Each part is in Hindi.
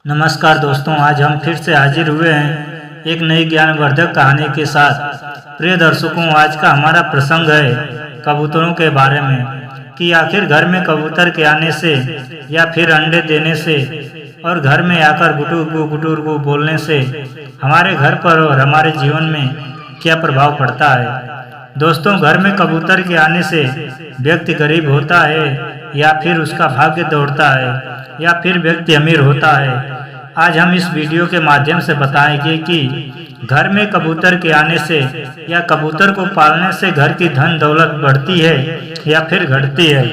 नमस्कार दोस्तों, आज हम फिर से हाजिर हुए हैं एक नई ज्ञानवर्धक कहानी के साथ। प्रिय दर्शकों, आज का हमारा प्रसंग है कबूतरों के बारे में कि आखिर घर में कबूतर के आने से या फिर अंडे देने से और घर में आकर गुटुरगु बोलने से हमारे घर पर और हमारे जीवन में क्या प्रभाव पड़ता है। दोस्तों, घर में कबूतर के आने से व्यक्ति गरीब होता है या फिर उसका भाग्य दौड़ता है या फिर व्यक्ति अमीर होता है। आज हम इस वीडियो के माध्यम से बताएंगे कि घर में कबूतर के आने से या कबूतर को पालने से घर की धन दौलत बढ़ती है या फिर घटती है।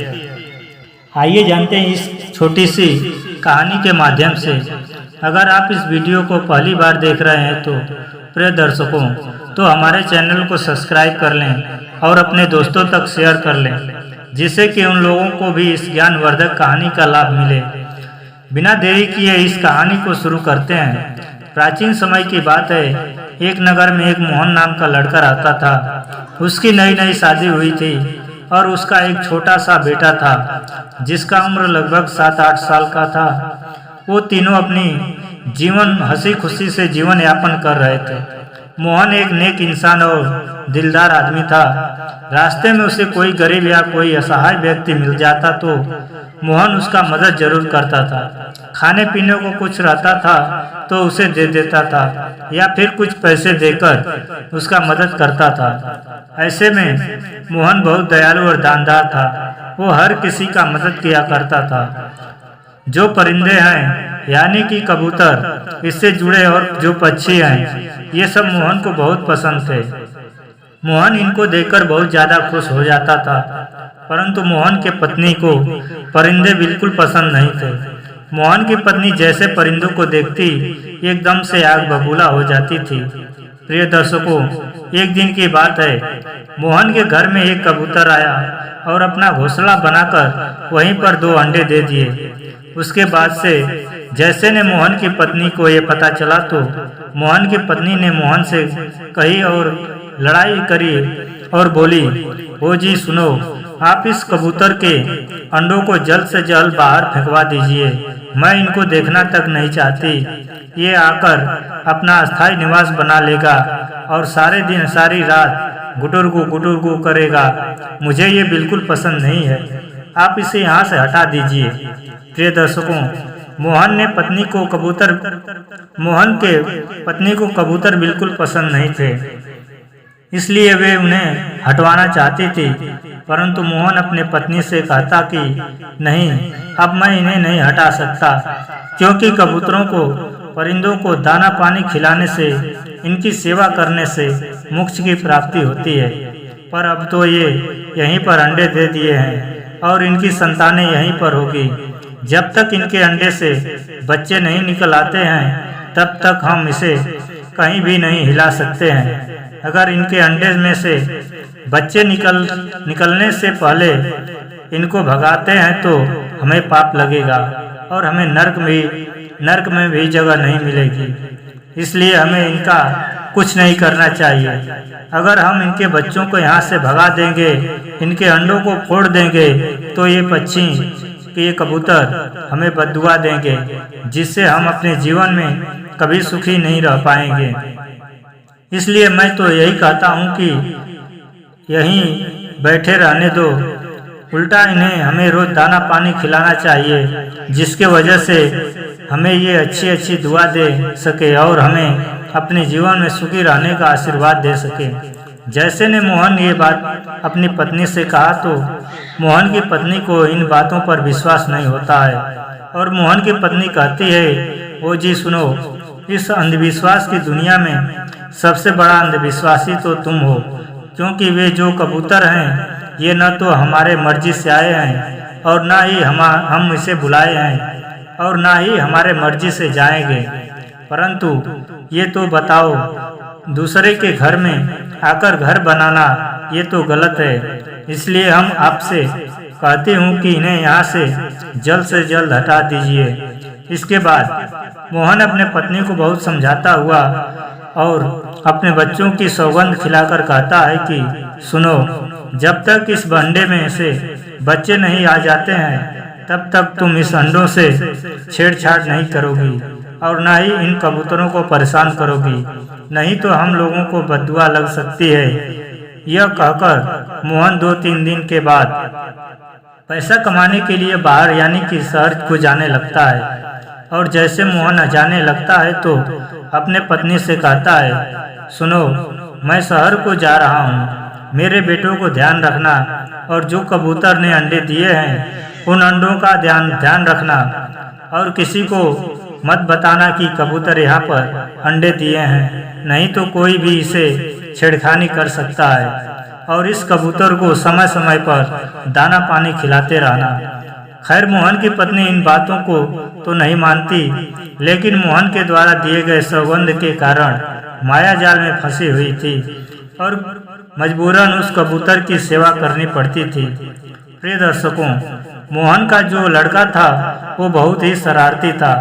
आइए जानते हैं इस छोटी सी कहानी के माध्यम से। अगर आप इस वीडियो को पहली बार देख रहे हैं तो प्रिय दर्शकों, तो हमारे चैनल को सब्सक्राइब कर लें और अपने दोस्तों तक शेयर कर लें, जिससे कि उन लोगों को भी इस ज्ञानवर्धक कहानी का लाभ मिले। बिना देरी किए इस कहानी को शुरू करते हैं। प्राचीन समय की बात है, एक नगर में एक मोहन नाम का लड़का रहता था। उसकी नई नई शादी हुई थी और उसका एक छोटा सा बेटा था जिसका उम्र लगभग 7-8 साल का था। वो तीनों अपनी जीवन हंसी खुशी से जीवन यापन कर रहे थे। मोहन एक नेक इंसान और दिलदार आदमी था। रास्ते में उसे कोई गरीब या कोई असहाय व्यक्ति मिल जाता तो मोहन उसका मदद जरूर करता था। खाने पीने को कुछ रहता था तो उसे दे देता था या फिर कुछ पैसे देकर उसका मदद करता था। ऐसे में मोहन बहुत दयालु और दानदार था। वो हर किसी का मदद किया करता था। जो परिंदे हैं यानी कि कबूतर, इससे जुड़े और जो पक्षी हैं, ये सब मोहन को बहुत पसंद थे। मोहन इनको देखकर बहुत ज्यादा खुश हो जाता था, परंतु मोहन के पत्नी को परिंदे बिल्कुल पसंद नहीं थे। मोहन की पत्नी जैसे परिंदों को देखती एकदम से आग बबूला हो जाती थी। प्रिय दर्शकों, एक दिन की बात है, मोहन के घर में एक कबूतर आया और अपना घोंसला बनाकर वहीं पर 2 अंडे दे दिए। उसके बाद से जैसे ने मोहन की पत्नी को ये पता चला तो मोहन की पत्नी ने मोहन से कही और लड़ाई करी और बोली, ओ जी सुनो, आप इस कबूतर के अंडों को जल्द से जल्द बाहर फेंकवा दीजिए। मैं इनको देखना तक नहीं चाहती। ये आकर अपना अस्थायी निवास बना लेगा और सारे दिन सारी रात गुटुरगु करेगा। मुझे ये बिल्कुल पसंद नहीं है। आप इसे यहाँ से हटा दीजिए। प्रिय दर्शकों, मोहन के पत्नी को कबूतर बिल्कुल पसंद नहीं थे, इसलिए वे उन्हें हटवाना चाहती थी। परंतु मोहन अपने पत्नी से कहता कि नहीं, अब मैं इन्हें नहीं हटा सकता, क्योंकि कबूतरों को परिंदों को दाना पानी खिलाने से, इनकी सेवा करने से मोक्ष की प्राप्ति होती है। पर अब तो ये यहीं पर अंडे दे दिए हैं और इनकी संतानें यहीं पर होगी। जब तक इनके अंडे से बच्चे नहीं निकल आते हैं तब तक हम इसे कहीं भी नहीं हिला सकते हैं। अगर इनके अंडे में से बच्चे निकलने से पहले इनको भगाते हैं तो हमें पाप लगेगा और हमें नर्क में भी जगह नहीं मिलेगी। इसलिए हमें इनका कुछ नहीं करना चाहिए। अगर हम इनके बच्चों को यहाँ से भगा देंगे, इनके अंडों को फोड़ देंगे, तो ये पक्षी कि ये कबूतर हमें बद्दुआ देंगे, जिससे हम अपने जीवन में कभी सुखी नहीं रह पाएंगे। इसलिए मैं तो यही कहता हूँ कि यहीं बैठे रहने दो। उल्टा इन्हें हमें रोज दाना पानी खिलाना चाहिए, जिसके वजह से हमें ये अच्छी अच्छी दुआ दे सके और हमें अपने जीवन में सुखी रहने का आशीर्वाद दे सके। जैसे ने मोहन ये बात अपनी पत्नी से कहा तो मोहन की पत्नी को इन बातों पर विश्वास नहीं होता है और मोहन की पत्नी कहती है, ओ जी सुनो, इस अंधविश्वास की दुनिया में सबसे बड़ा अंधविश्वासी तो तुम हो, क्योंकि वे जो कबूतर हैं ये न तो हमारे मर्जी से आए हैं और न ही हम इसे बुलाए हैं और न ही हमारे मर्जी से जाएंगे। परंतु ये तो बताओ, दूसरे के घर में आकर घर बनाना ये तो गलत है। इसलिए हम आपसे कहती हूँ कि इन्हें यहाँ से जल्द हटा दीजिए। इसके बाद मोहन अपने पत्नी को बहुत समझाता हुआ और अपने बच्चों की सौगंध खिलाकर कहता है कि सुनो, जब तक इस अंडे में से बच्चे नहीं आ जाते हैं तब तक तुम इस अंडों से छेड़छाड़ नहीं करोगी। और न ही इन कबूतरों को परेशान करोगी, नहीं तो हम लोगों को बददुआ लग सकती है। यह कहकर मोहन 2-3 दिन के बाद पैसा कमाने के लिए बाहर यानी कि शहर को जाने लगता है। और जैसे मोहन जाने लगता है तो अपने पत्नी से कहता है, सुनो, मैं शहर को जा रहा हूँ, मेरे बेटों को ध्यान रखना और जो कबूतर ने अंडे दिए हैं उन अंडों का ध्यान रखना, और किसी को मत बताना कि कबूतर यहाँ पर अंडे दिए हैं, नहीं तो कोई भी इसे छेड़खानी कर सकता है। और इस कबूतर को समय समय पर दाना पानी खिलाते रहना। खैर मोहन की पत्नी इन बातों को तो नहीं मानती, लेकिन मोहन के द्वारा दिए गए सौगंध के कारण माया जाल में फंसी हुई थी और मजबूरन उस कबूतर की सेवा करनी पड़ती थी। प्रिय दर्शकों, मोहन का जो लड़का था वो बहुत ही शरारती था।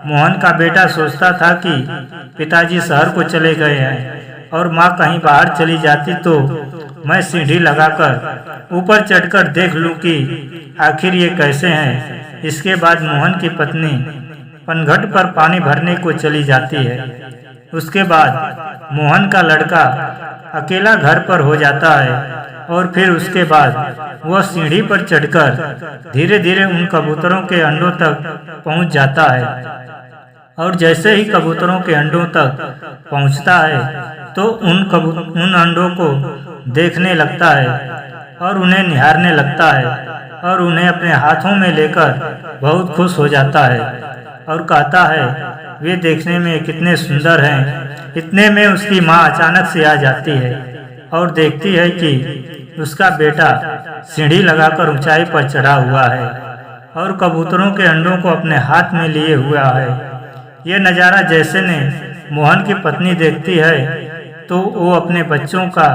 मोहन का बेटा सोचता था कि पिताजी शहर को चले गए हैं और माँ कहीं बाहर चली जाती तो मैं सीढ़ी लगाकर ऊपर चढ़कर देख लूं कि आखिर ये कैसे हैं। इसके बाद मोहन की पत्नी पनघट पर पानी भरने को चली जाती है। उसके बाद मोहन का लड़का अकेला घर पर हो जाता है और फिर उसके बाद वह सीढ़ी पर चढ़कर धीरे धीरे उन कबूतरों के अंडों तक पहुंच जाता है। और जैसे ही कबूतरों के अंडों तक पहुंचता है तो उन अंडों को देखने लगता है और उन्हें निहारने लगता है और उन्हें अपने हाथों में लेकर बहुत खुश हो जाता है और कहता है, वे देखने में कितने सुंदर हैं। इतने में उसकी माँ अचानक से आ जाती है और देखती है कि उसका बेटा सीढ़ी लगाकर ऊंचाई पर चढ़ा हुआ है और कबूतरों के अंडों को अपने हाथ में लिए हुआ है। यह नज़ारा जैसे ने मोहन की पत्नी देखती है तो वो अपने बच्चों का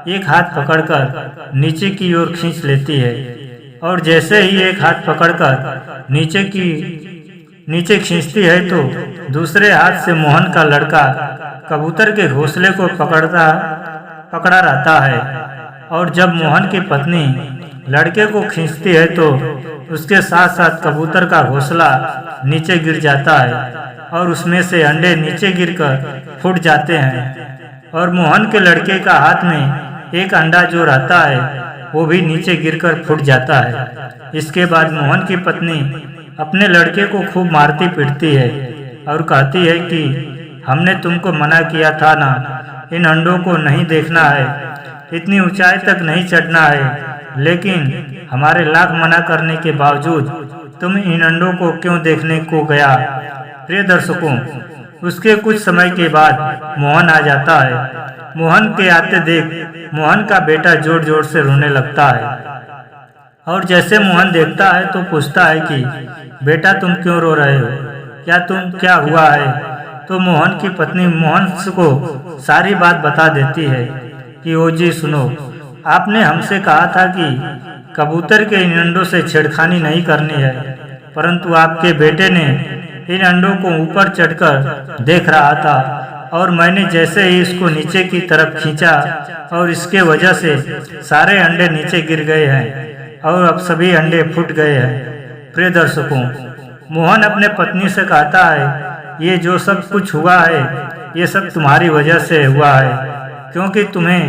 एक हाथ पकड़कर नीचे की ओर खींच लेती है और जैसे ही एक हाथ पकड़कर नीचे खींचती है तो दूसरे हाथ से मोहन का लड़का कबूतर के घोंसले को पकड़ा रहता है। और जब मोहन की पत्नी लड़के को खींचती है तो उसके साथ साथ कबूतर का घोंसला नीचे गिर जाता है और उसमें से अंडे नीचे गिरकर फूट जाते हैं और मोहन के लड़के का हाथ में एक अंडा जो रहता है वो भी नीचे गिरकर फूट जाता है। इसके बाद मोहन की पत्नी अपने लड़के को खूब मारती पीटती है और कहती है कि हमने तुमको मना किया था ना, इन अंडों को नहीं देखना है, इतनी ऊंचाई तक नहीं चढ़ना है, लेकिन हमारे लाख मना करने के बावजूद तुम इन अंडों को क्यों देखने को गया। प्रिय दर्शकों, उसके कुछ समय के बाद मोहन आ जाता है। मोहन के आते देख मोहन का बेटा जोर जोर से रोने लगता है और जैसे मोहन देखता है तो पूछता है कि बेटा तुम क्यों रो रहे हो, क्या हुआ है। तो मोहन की पत्नी मोहन को सारी बात बता देती है कि ओ जी सुनो, आपने हमसे कहा था कि कबूतर के इन अंडों से छेड़खानी नहीं करनी है, परंतु आपके बेटे ने इन अंडों को ऊपर चढ़कर देख रहा था और मैंने जैसे ही इसको नीचे की तरफ खींचा और इसके वजह से सारे अंडे नीचे गिर गए हैं और अब सभी अंडे फूट गए हैं। प्रिय दर्शकों, मोहन अपने पत्नी से कहता है, ये जो सब कुछ हुआ है ये सब तुम्हारी वजह से हुआ है, क्योंकि तुम्हें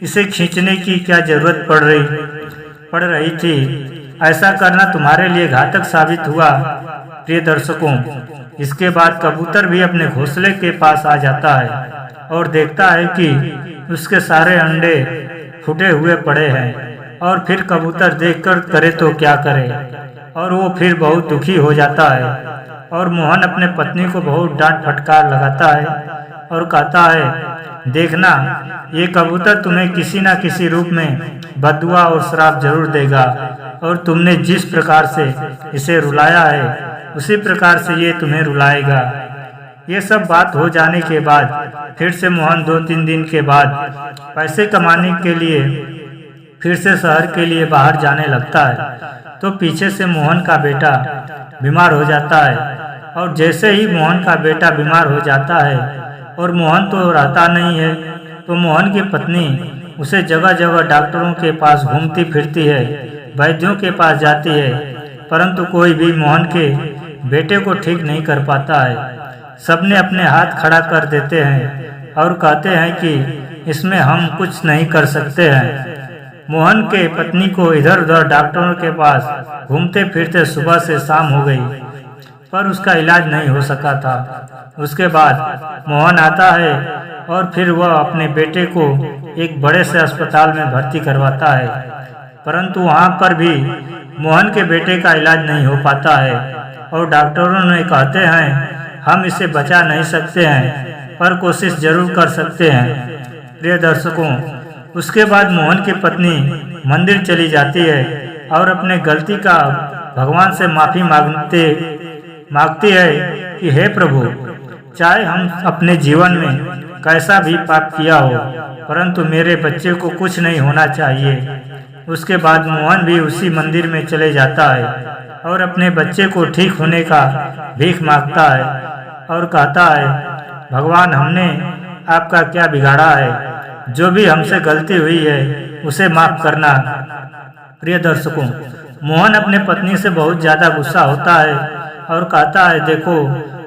इसे खींचने की क्या जरूरत पड़ रही थी। ऐसा करना तुम्हारे लिए घातक साबित हुआ। प्रिय दर्शकों, इसके बाद कबूतर भी अपने घोंसले के पास आ जाता है और देखता है कि उसके सारे अंडे फूटे हुए पड़े हैं और फिर कबूतर देखकर करे तो क्या करे, और वो फिर बहुत दुखी हो जाता है और मोहन अपने पत्नी को बहुत डांट फटकार लगाता है और कहता है, देखना ये कबूतर तुम्हें किसी न किसी रूप में बद्दुआ और श्राप जरूर देगा और तुमने जिस प्रकार से इसे रुलाया है उसी प्रकार से ये तुम्हें रुलाएगा। ये सब बात हो जाने के बाद फिर से मोहन 2-3 दिन के बाद पैसे कमाने के लिए फिर से शहर के लिए बाहर जाने लगता है। तो पीछे से मोहन का बेटा बीमार हो जाता है और जैसे ही मोहन का बेटा बीमार हो जाता है और मोहन तो रहता नहीं है, तो मोहन की पत्नी उसे जगह जगह डॉक्टरों के पास घूमती फिरती है, वैद्यों के पास जाती है, परंतु कोई भी मोहन के बेटे को ठीक नहीं कर पाता है। सबने अपने हाथ खड़ा कर देते हैं और कहते हैं कि इसमें हम कुछ नहीं कर सकते हैं। मोहन के पत्नी को इधर उधर डॉक्टरों के पास घूमते फिरते सुबह से शाम हो गई, पर उसका इलाज नहीं हो सका था। उसके बाद मोहन आता है और फिर वह अपने बेटे को एक बड़े से अस्पताल में भर्ती करवाता है, परंतु वहां पर भी मोहन के बेटे का इलाज नहीं हो पाता है और डॉक्टरों ने कहते हैं हम इसे बचा नहीं सकते हैं, पर कोशिश जरूर कर सकते हैं। प्रिय दर्शकों, उसके बाद मोहन की पत्नी मंदिर चली जाती है और अपने गलती का भगवान से माफी मांगती है कि हे प्रभु, चाहे हम अपने जीवन में कैसा भी पाप किया हो, परंतु मेरे बच्चे को कुछ नहीं होना चाहिए। उसके बाद मोहन भी उसी मंदिर में चले जाता है और अपने बच्चे को ठीक होने का भीख मांगता है और कहता है, भगवान, हमने आपका क्या बिगाड़ा है? जो भी हमसे गलती हुई है उसे माफ करना। प्रिय दर्शकों, मोहन अपने पत्नी से बहुत ज्यादा गुस्सा होता है और कहता है, देखो,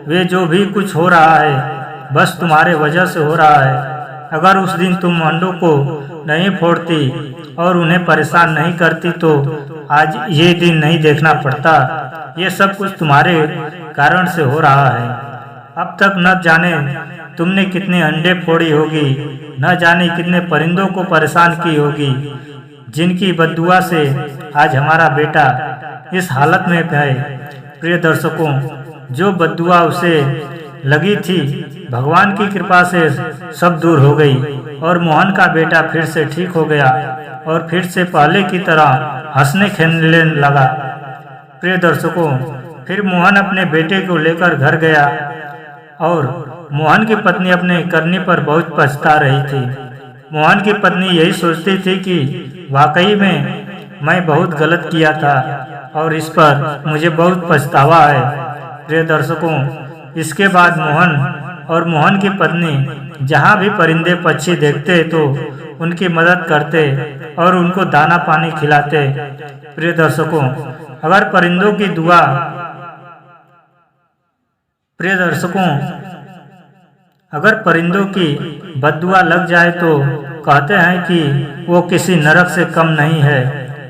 वे जो भी कुछ हो रहा है बस तुम्हारे वजह से हो रहा है। अगर उस दिन तुम अंडों को नहीं फोड़ती और उन्हें परेशान नहीं करती तो आज ये दिन नहीं देखना पड़ता। ये सब कुछ तुम्हारे कारण से हो रहा है। अब तक न जाने तुमने कितने अंडे फोड़ी होगी, न जाने कितने परिंदों को परेशान की होगी, जिनकी बद्दुआ से आज हमारा बेटा इस हालत में है। प्रिय दर्शकों, जो बद्दुआ उसे लगी थी, भगवान की कृपा से सब दूर हो गई और मोहन का बेटा फिर से ठीक हो गया और फिर से पहले की तरह हंसने खेलने लगा। प्रिय दर्शकों, फिर मोहन अपने बेटे को लेकर घर गया और मोहन की पत्नी अपने करने पर बहुत पछता रही थी। मोहन की पत्नी यही सोचती थी कि वाकई में मैं बहुत गलत किया था और इस पर मुझे बहुत पछतावा है। प्रिय दर्शकों, इसके बाद मोहन और मोहन की पत्नी जहाँ भी परिंदे पक्षी देखते तो उनकी मदद करते और उनको दाना पानी खिलाते। प्रिय दर्शकों, अगर परिंदों की दुआ प्रिय दर्शकों, अगर परिंदों की बद्दुआ लग जाए तो कहते हैं कि वो किसी नरक से कम नहीं है,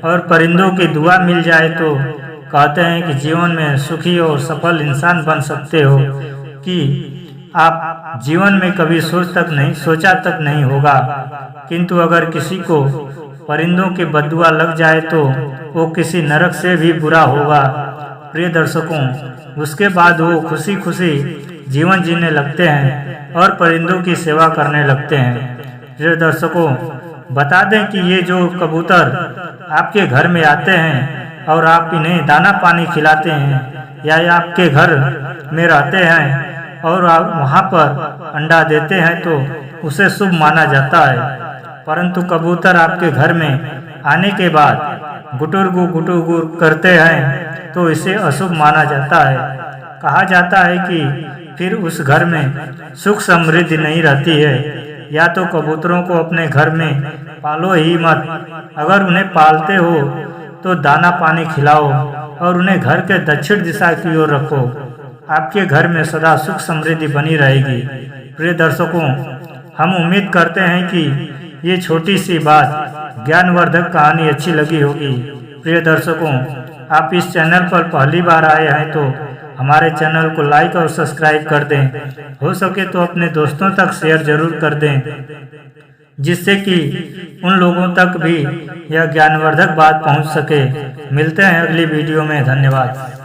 और परिंदों की दुआ मिल जाए तो कहते हैं कि जीवन में सुखी और सफल इंसान बन सकते हो, कि आप जीवन में कभी सोचा तक नहीं होगा। किंतु अगर किसी को परिंदों की बद्दुआ लग जाए तो वो किसी नरक से भी बुरा होगा। प्रिय दर्शकों, उसके बाद वो खुशी खुशी जीवन जीने लगते हैं और परिंदों की सेवा करने लगते हैं। प्रिय दर्शकों, बता दें कि ये जो कबूतर आपके घर में आते हैं और आप इन्हें दाना पानी खिलाते हैं या आपके घर में रहते हैं और आप वहाँ पर अंडा देते हैं तो उसे शुभ माना जाता है, परंतु कबूतर आपके घर में आने के बाद गुटुरगु करते हैं तो इसे अशुभ माना जाता है। कहा जाता है कि फिर उस घर में सुख समृद्धि नहीं रहती है। या तो कबूतरों को अपने घर में पालो ही मत, अगर उन्हें पालते हो तो दाना पानी खिलाओ और उन्हें घर के दक्षिण दिशा की ओर रखो। आपके घर में सदा सुख समृद्धि बनी रहेगी। प्रिय दर्शकों, हम उम्मीद करते हैं कि ये छोटी सी बात ज्ञानवर्धक कहानी अच्छी लगी होगी। प्रिय दर्शकों, आप इस चैनल पर पहली बार आए हैं तो हमारे चैनल को लाइक और सब्सक्राइब कर दें। हो सके तो अपने दोस्तों तक शेयर जरूर कर दें, जिससे कि उन लोगों तक भी यह ज्ञानवर्धक बात पहुंच सके। मिलते हैं अगली वीडियो में। धन्यवाद।